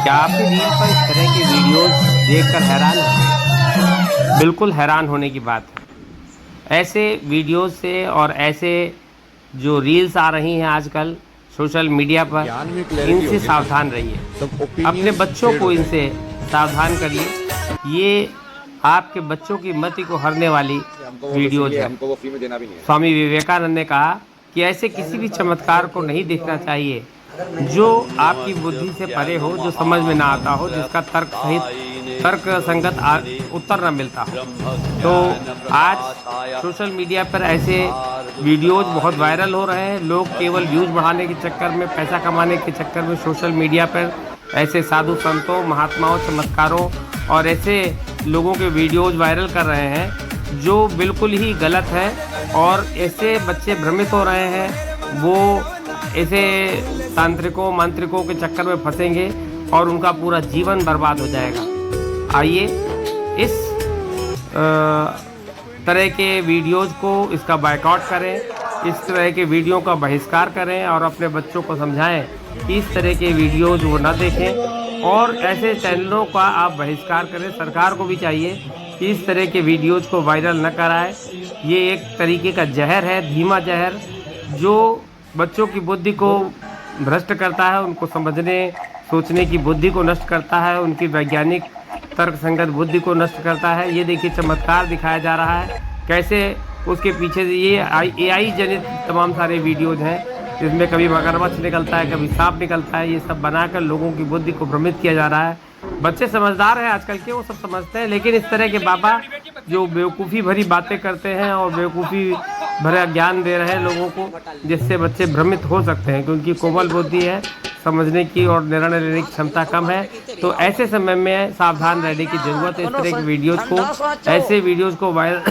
क्या आप भी रील पर इस तरह की वीडियोस देखकर हैरान हैं? बिल्कुल हैरान होने की बात है। ऐसे वीडियोस से और ऐसे जो रील्स आ रही हैं आजकल सोशल मीडिया पर, इनसे सावधान रहिए। अपने बच्चों को इनसे सावधान करिए। ये आपके बच्चों की मति को हरने वाली वीडियोज है। स्वामी विवेकानंद ने कहा कि ऐसे किसी भी चमत्कार को नहीं देखना चाहिए जो आपकी बुद्धि से परे हो, जो समझ में ना आता हो, जिसका तर्क संगत उत्तर न मिलता हो। तो आज सोशल मीडिया पर ऐसे वीडियोज बहुत वायरल हो रहे हैं। लोग केवल व्यूज बढ़ाने के चक्कर में, पैसा कमाने के चक्कर में सोशल मीडिया पर ऐसे साधु संतों, महात्माओं, चमत्कारों और ऐसे लोगों के वीडियोज वायरल कर रहे हैं जो बिल्कुल ही गलत है। और ऐसे बच्चे भ्रमित हो रहे हैं, वो ऐसे तांत्रिकों, मांत्रिकों के चक्कर में फंसेंगे और उनका पूरा जीवन बर्बाद हो जाएगा। आइए इस तरह के वीडियोज को, इसका बायकॉट करें, इस तरह के वीडियो का बहिष्कार करें और अपने बच्चों को समझाएं कि इस तरह के वीडियोज वो न देखें और ऐसे चैनलों का आप बहिष्कार करें। सरकार को भी चाहिए कि इस तरह के वीडियोज को वायरल न कराए। ये एक तरीके का जहर है, धीमा जहर, जो बच्चों की बुद्धि को भ्रष्ट करता है, उनको समझने सोचने की बुद्धि को नष्ट करता है, उनकी वैज्ञानिक तर्क संगत बुद्धि को नष्ट करता है। ये देखिए चमत्कार दिखाया जा रहा है, कैसे उसके पीछे ये AI जनित तमाम सारे वीडियोज हैं जिसमें कभी मगरमच्छ निकलता है, कभी सांप निकलता है। ये सब बनाकर लोगों की बुद्धि को भ्रमित किया जा रहा है। बच्चे समझदार हैं आजकल के, वो सब समझते हैं, लेकिन इस तरह के बाबा जो बेवकूफ़ी भरी बातें करते हैं और बेवकूफ़ी भरा ज्ञान दे रहे हैं लोगों को, जिससे बच्चे भ्रमित हो सकते हैं क्योंकि कोमल बुद्धि है, समझने की और निर्णय लेने की क्षमता कम है। तो ऐसे समय में सावधान रहने की जरूरत है। इस तरह की वीडियोज को, ऐसे वीडियोज को वायरल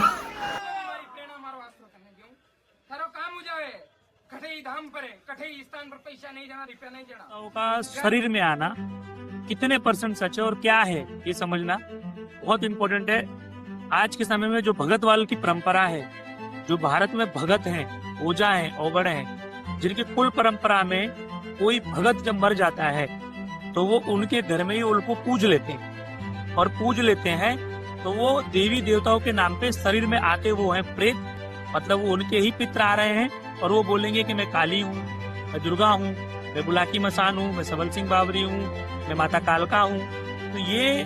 का शरीर में आना कितने % सच है और क्या है ये समझना बहुत इम्पोर्टेंट है। आज के समय में जो भगत वाल की परंपरा है, जो भारत में भगत हैं, ओझा हैं, औगड़ हैं, जिनकी कुल परंपरा में कोई भगत जब मर जाता है तो वो उनके घर में ही उनको पूज लेते हैं और पूज लेते हैं तो वो देवी देवताओं के नाम पे शरीर में आते वो हैं प्रेत, मतलब वो उनके ही पितर आ रहे हैं और वो बोलेंगे कि मैं काली हूँ, मैं दुर्गा हूँ, मैं बुलाकी मसान हूँ, मैं सबल सिंह बावरी हूँ, मैं माता कालका हूँ। तो ये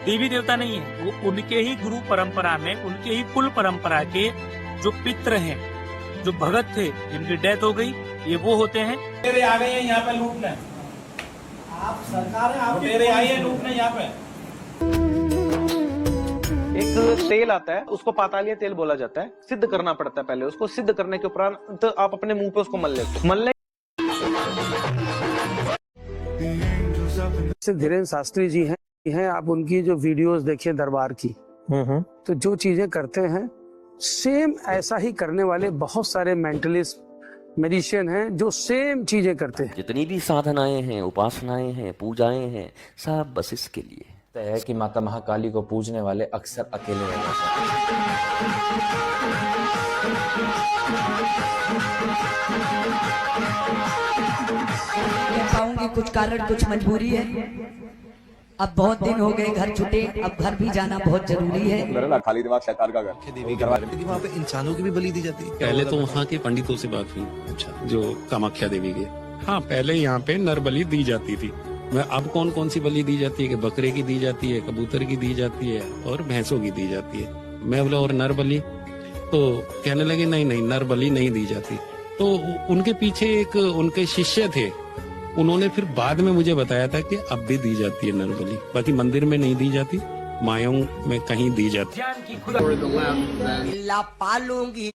देवी देवता नहीं है, वो उनके ही गुरु परंपरा में, उनके ही कुल परंपरा के जो पित्र हैं, जो भगत थे, जिनकी डेथ हो गई, ये वो होते हैं। तेरे आ गए हैं यहाँ पे लूटने, आप सरकार है, आप तेरे आए हैं लूटने यहाँ पे। एक तेल आता है, उसको पातालीय तेल बोला जाता है। सिद्ध करना पड़ता है पहले, उसको सिद्ध करने के उपरांत तो आप अपने मुंह पे उसको मल लेते। मलने धीरेन्द्र शास्त्री जी हैं, आप उनकी जो वीडियोस देखिए दरबार की, तो जो चीजें करते हैं सेम ऐसा ही करने वाले बहुत सारे मेंटलिस्ट मैजिशियन हैं जो सेम चीजें करते हैं। जितनी भी साधनाएं हैं, उपासनाएं हैं, पूजाएं हैं, सब बस इसके लिए है कि माता महाकाली को पूजने वाले अक्सर अकेले रह जाते हैं। कुछ कारण, कुछ मजबूरी है। अब बहुत दिन हो गए घर छुटे, अब घर भी जाना बहुत जरूरी है। खाली दिमाग शैतान का घर। देवी के वहाँ पे इंसानों की भी बलि दी जाती है। पहले तो वहाँ के पंडितों से बात हुई, अच्छा, जो कामाख्या देवी के। हाँ, पहले यहाँ पे नर बलि दी जाती थी। अब कौन कौन सी बलि दी जाती है कि बकरे की दी जाती है, कबूतर की दी जाती है और भैंसों की दी जाती है। मैं बोला और नर बलि, तो कहने लगे नहीं नहीं, नर बलि नहीं दी जाती। तो उनके पीछे एक उनके शिष्य थे, उन्होंने फिर बाद में मुझे बताया था कि अब भी दी जाती है नर बलि, बाकी मंदिर में नहीं दी जाती, मायों में कहीं दी जाती।